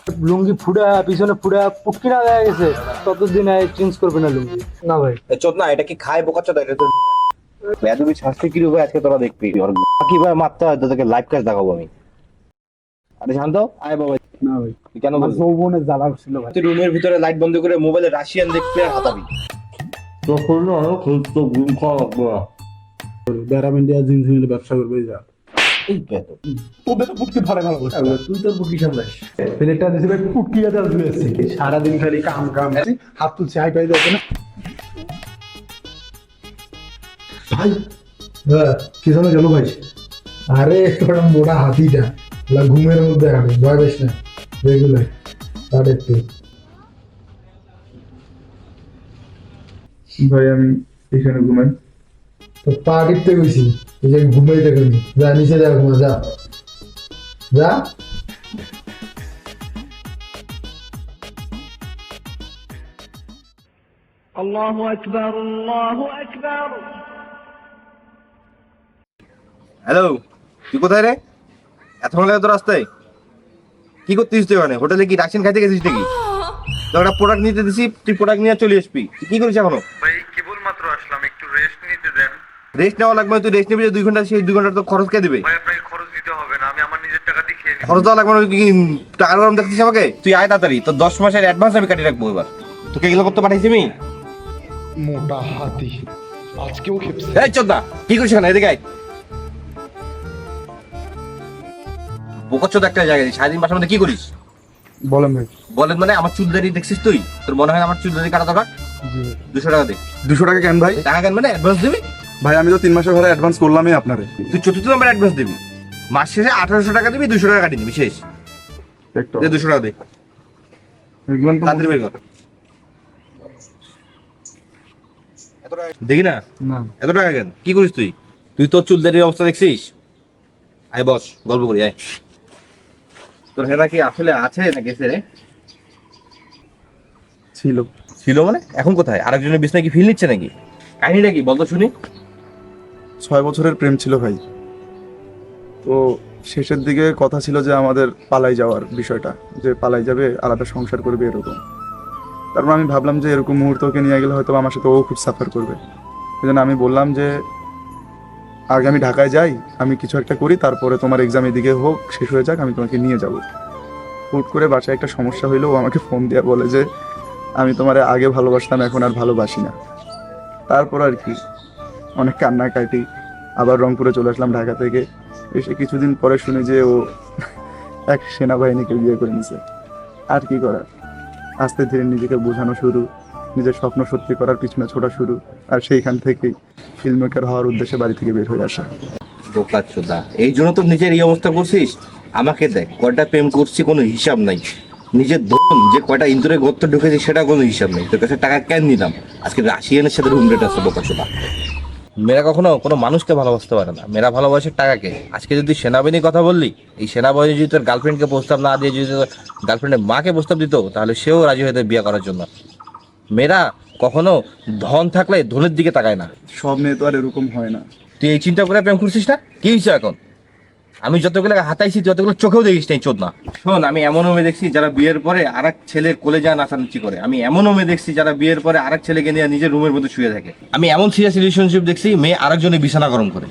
লুঙ্গি ফুড়া পিছনে ফুড়া পুটকি না দেখা গেছে ততদিন চেঞ্জ করবে না লুঙ্গি। না ভাই চোদ না, এটা কি খায় বোকা চোদা? এটা তো বেয়াদবি শাস্তি কি হবে আজকে তোরা দেখবি। ওর কিভাবে মারতে হয় তোদেরকে লাইভ ক্লাস দেখাবো আমি। আরে শান্ত আয় বাবা। না ভাই তুই কেন আমার বলছিস? যৌবনের জ্বালা ছিল ভাই। তুই রুমের ভিতরে লাইট বন্ধ করে মোবাইলে রাশিয়ান দেখবি আর হাতাবি। তখন তো ঘুম খাওয়া লাগবে না। ব্যারাম ইন্ডিয়া জিন্স মিলে ব্যবসা করবে যা। এই বেয়াদব। তোদের তো পুটকি ফাড়ে ভালো করছে। তুই তোর বুকি সামলাস। প্লেটটা দিছি ভাই পুটকি গাদা ধুয়েছে সারাদিন খালি কাম কাম হাত তুলছে হাই পাই যাচ্ছে না ভাই। হ্যাঁ কি জানো গেল ভাই? আরে তোরা মোটা হাতিটা ঘুমের মধ্যে হাঁটে ভয় পাইস না রেগুলার তা দেখতে। ভাই আমি এখানে ঘুমাই। তো পা টিপতে গেছি এই যে ঘুমাইতে গেলি যা নিচে যা ঘুমা যা যা। الله أكبر الله أكبر হ্যালো, তুই কোথায় রে? এতক্ষণ লাগে তো রাস্তায়? কি করতেছিস তুই? ওখানে হোটেলে কি রাশিয়ান খাইতে গেছিস নাকি? তোর একটা প্রোডাক্ট নিতে দিছি, তুই প্রোডাক্ট নিয়ে চলে আসবি। তুই কি করিস এখনো? ভাই কেবল মাত্র আসলাম, একটু রেস্ট নিতে দেন। রেস্ট নেওয়া লাগবে না। তুই রেস্ট নিবি যে 2 ঘন্টা, সেই 2 ঘন্টা তো খরচ কে দিবে? ভাই আপনাকে খরচ দিতে হবে না, আমি আমার নিজের টাকা দিয়ে খেয়ে নিব। খরচ দেওয়া লাগবে না। তুই কি টাকার গরম দেখছিস আমাকে? তুই আয় তাড়াতাড়ি, তোর 10 মাসের অ্যাডভান্স আমি কাটিয়ে রাখবো এবার। তোকে এগুলো করতে পাঠাইছি আমি? মোটা হাতি আজকেও খেপছে। এই চোদা, কি করিস এখানে? এদিকে আয়। বোকা চোদা একটা জায়গায় সারাদিন বাসার মধ্যে কি করিস? বলেন ভাই। বলেন মানে আমার চুল দাড়ি দেখছিস তুই? তোর মনে হয় আমার চুল দাড়ি কাটা দরকার? জি 200 টাকা দে। 200 টাকা কেন ভাই? টাকা কেন মানে অ্যাডভান্স দিবি? ভাই আমি তো 3 মাসের ভাড়া অ্যাডভান্স করলামই আপনারে। তুই 4th নম্বর অ্যাডভান্স দিবি, মাস শেষে 1800 টাকা দিবি, 200 টাকা কাটিয়ে দিবি, শেষ। একটু দে 200 টাকা দে, এগুলান তো তাড়াতাড়ি বের কর। দেখি না না এত টাকা কেন? কি করিস তুই? তুই তোর চুল দাড়ির অবস্থা দেখছিস? আয় বস, গল্প করি আয়। তোর হেনা কি আসলে আছে না গেছে রে? ছিল। ছিল মানে এখন কোথায়? আরেকজনের বিছনায় কি ফিল নিচ্ছে নাকি? কাহিনীটা কি বলতো শুনি। 6 বছরের প্রেম ছিল ভাই। তো শেষের দিকে কথা ছিল যে আমাদের পালাই যাওয়ার বিষয়টা, যে পালাই যাবে, আলাদা সংসার করবে এরকম। তারপর আমি ভাবলাম যে এরকম মুহূর্ত ওকে নিয়ে গেলে হয়তো আমার সাথে ও খুব সাফার করবে। সেই জন্য আমি বললাম যে আগে আমি ঢাকায় যাই, আমি কিছু একটা করি, তারপরে তোমার এক্সাম এদিকে হোক, শেষ হয়ে যাক, আমি তোমাকে নিয়ে যাব। হুট করে বাসায় একটা সমস্যা হইলো, ও আমাকে ফোন দিয়ে বলে যে আমি তোমার আগে ভালোবাসতাম, এখন আর ভালোবাসি না। তারপর আর কি অনেক কান্নাকাটি, আবার রংপুরে চলে আসলাম ঢাকা থেকে। এসে কিছুদিন পরে শুনি যে ও এক সেনাবাহিনীকে বিয়ে করে নিছে। আর কি করার, আস্তে ধীরে নিজেকে বোঝানো শুরু, নিজের স্বপ্ন সত্যি করার পিছনে ছোটা শুরু, আর সেইখান থেকেই ফিল্ম মেকার হওয়ার উদ্দেশ্যে বাড়ি থেকে বের হয়ে আসা। বোকা চোদা, এই জন্য তো নিজের এই অবস্থা করছিস। আমাকে দেখ, কয়টা প্রেম করছি কোনো হিসাব নাই। নিজের ধন যে কয়টা ইন্দুরে গর্ত ঢুকেছি সেটা কোনো হিসাব নেই। তোর কাছে টাকা কেন নিলাম? আজকে রাশিয়ানের সাথে রুম রেট আছে বোকা চোদা। মেয়েরা কখনো কোনো মানুষকে ভালোবাসতে পারে না, মেয়েরা ভালোবাসে টাকাকে। আজকে যদি সেনাবাহিনীর কথা বললি, এই সেনাবাহিনী যদি তোর গার্লফ্রেন্ডকে প্রস্তাব না দিয়ে যদি তোর গার্লফ্রেন্ডের মাকে প্রস্তাব দিত, তাহলে সেও রাজি হয়ে বিয়ে করার জন্য। মেয়েরা কখনো ধন থাকলে ধনের দিকে তাকায় না। সব মেয়ে তো আর এরকম হয় না। তুই এই চিন্তা করে প্রেম করছিস না? কি হয়েছে এখন? আমি যতগুলো হাতাইছি যতগুলো চোখেও দেখিস নাই চোদ না। শোন, আমি এমনও মেয়ে দেখছি যারা বিয়ের পরে আরেক ছেলের কোলে যায় নাচানাচি করে। আমি এমনও মেয়ে দেখছি যারা বিয়ের পরে আরেক ছেলেকে নিয়ে নিজের রুমের মধ্যে শুয়ে থাকে। আমি এমন সিরিয়াস রিলেশনশিপ দেখছি মেয়ে আরেকজনের বিছানা গরম করে।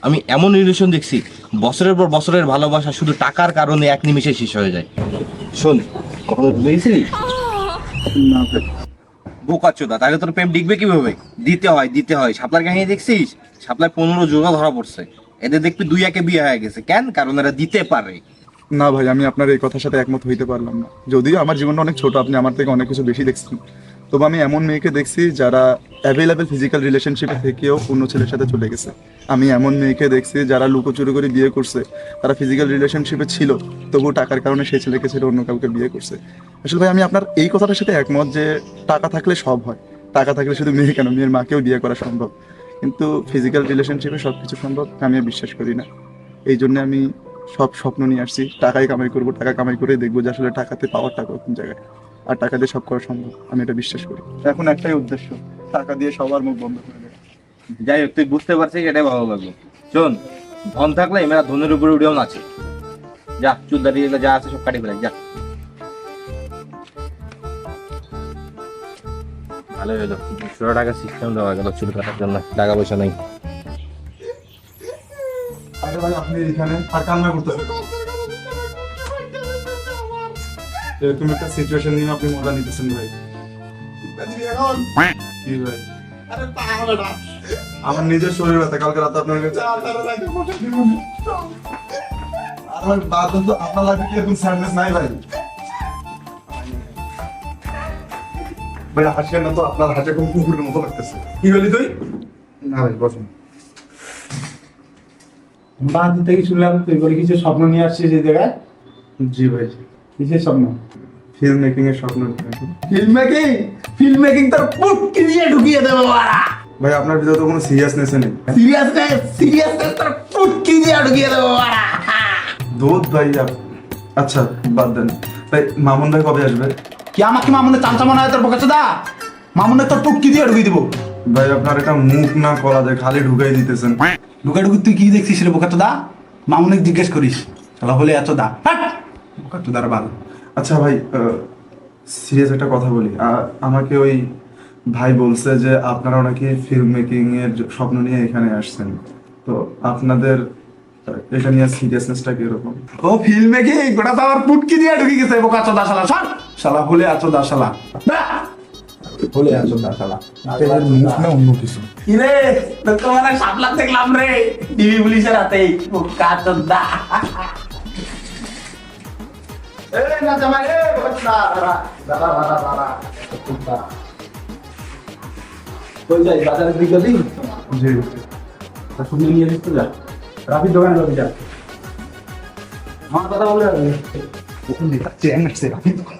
আমি এমন রিলেশন দেখছি বছরের পর বছরের ভালোবাসা শুধু টাকার কারণে এক নিমিষে শেষ হয়ে যায়। শোন, কখনো ভেবেছিলি? না ভাই। বোকা চোদা, তাহলে তোর প্রেম ডিগবে কিভাবে? দিতে হয়, দিতে হয়। শাপলার কাহিনী দেখছিস? শাপলায় 15 জোড়া ধরা পড়ছে। এদের দেখবি 2-1 বিয়ে হয়ে গেছে। কেন? কারণ এরা দিতে পারে। না ভাই, আমি আপনার এই কথার সাথে একমত হইতে পারলাম না। যদিও আমার জীবনটা অনেক ছোট, আপনি আমার থেকে অনেক কিছু বেশি দেখছেন, তবে আমি এমন মেয়েকে দেখছি যারা অ্যাভেলেবেল ফিজিক্যাল রিলেশনশিপে থেকেও অন্য ছেলের সাথে চলে গেছে। আমি এমন মেয়েকে দেখছি যারা লুকোচুরি করে বিয়ে করছে, তারা ফিজিক্যাল রিলেশনশিপে ছিল, তবুও টাকার কারণে সেই ছেলেকে ছেড়ে অন্য কাউকে বিয়ে করছে। আসলে ভাই আমি আপনার এই কথাটার সাথে একমত যে টাকা থাকলে সব হয়। টাকা থাকলে শুধু মেয়ে কেন, মেয়ের মাকেও বিয়ে করা সম্ভব। কিন্তু ফিজিক্যাল রিলেশনশিপে সব কিছু সম্ভব আমি আর বিশ্বাস করি না। এই জন্য আমি সব স্বপ্ন নিয়ে আসছি, টাকাই কামাই করবো, টাকা কামাই করে দেখবো যে আসলে টাকাতে পাওয়ার টাকা কোন জায়গায়, আর টাকা দিয়ে সব করা সম্ভব। আমি এটা বিশ্বাস করি। এখন একটাই উদ্দেশ্য, টাকা দিয়ে সবার মুখ বন্ধ করে দেয়। যাই হোক, তুই বুঝতে পারছিস, এটাই ভালো লাগলো। শোন, ধন থাকলে মেয়েরা ধনের উপরে উঠেও নাচে। যা, চুল দাঁড়িয়ে যা আছে সব কাটি ফেলে যা। ভালো হলো 200 টাকা সিস্টেম দেওয়া গেল চুল কাটার জন্য, টাকা পয়সা নাই। আরে ভাই আপনি এখানে আর কান্না করতেছেন, এরকম একটা সিচুয়েশন নিয়ে আপনি মজা নিতেছেন ভাই। কি ভাই? আমার নিজের শরীর ব্যথা, কালকে রাতে আপনার কাছে আর ভাই বাদ তো আপনার লাইফে কি এরকম স্যাডনেস নাই ভাই? ভাই হাসিয়েন না তো, আপনার হাসি খুব কুকুরের মতো লাগতেছে। কি বলি তুই? না ভাই বসুন। বাদ থেকে শুনলাম তুই বলে কিছু স্বপ্ন নিয়ে আসছিস এই জায়গায়। জি ভাই, কিসের স্বপ্ন? ফিল্ম মেকিং এর স্বপ্ন। ফিল্ম মেকিং তোর পুটকি দিয়ে ঢুকিয়ে দেবো বাড়া। ভাই আপনার ভিতরে তো কোনো সিরিয়াসনেস নেই। সিরিয়াসনেস তোর পুটকি দিয়ে ঢুকিয়ে দেবো বাড়া। দুধ ভাই আচ্ছা বাদ দেন ভাই, মামুন ভাই কবে আসবে? কি আমাকে মামুনের চামচা মনে হয় তোর বকাচ্ছে দা? মামুনের তোর পুটকি দিয়ে ঢুকিয়ে দেবো। ভাই আপনার এটা মুখ না কলা যায়, খালি ঢুকাই দিতেছেন। ঢুকাঢুকি তুই কি দেখছিস রে বোকাচ্চো দা? মামুনে জিজ্ঞেস করিস শালা হলে এত দা বোকাচ্চো দার বাল। আচ্ছা ভাই সিরিয়াস একটা কথা বলি, আমাকে ওই ভাই বলছে যে আপনারাও নাকি ফিল্ম মেকিং এর স্বপ্ন নিয়ে এখানে আসছেন, তো আপনাদের এটা নিয়ে সিরিয়াসনেসটা কিরকম? ও ফিল্ম মেকিং গোটা তো আমার পুটকি দিয়ে ঢুকে গেছে বোকাচ্চো দা শালা। সর শালা হলে আছো দা শালা, হলে আছো দা শালা। মুখ না অন্য কিছু। ইরে তোকে মানে সাপলা দেখলাম রে টিভি পুলিশের হাতেই বোকাচ্চো দা। এই না জামাই রে বোকাচ্চো দা দাঁড়া দাঁড়া দাঁড়া দাঁড়া। কই যাই বাজারের দিকে দিই? জি তা শুনে নিয়ে আসতে যা, রাফির দোকানে যাবি যা। আমার কথা বলে যাবে ওখানে চেন আছে রাফির দোকান।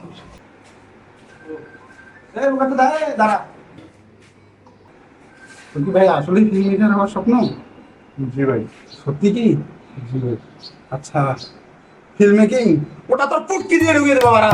এই বোকাচ্চো দা দাঁড়া। কি ভাই আসলে ফিল্ম মেকার হওয়ার স্বপ্ন? জি ভাই। সত্যি কি? জি ভাই। আচ্ছা ফিল্ম মেকিং ওটা তোর পুটকি দিয়ে ঢুকিয়ে দেবো বাড়া।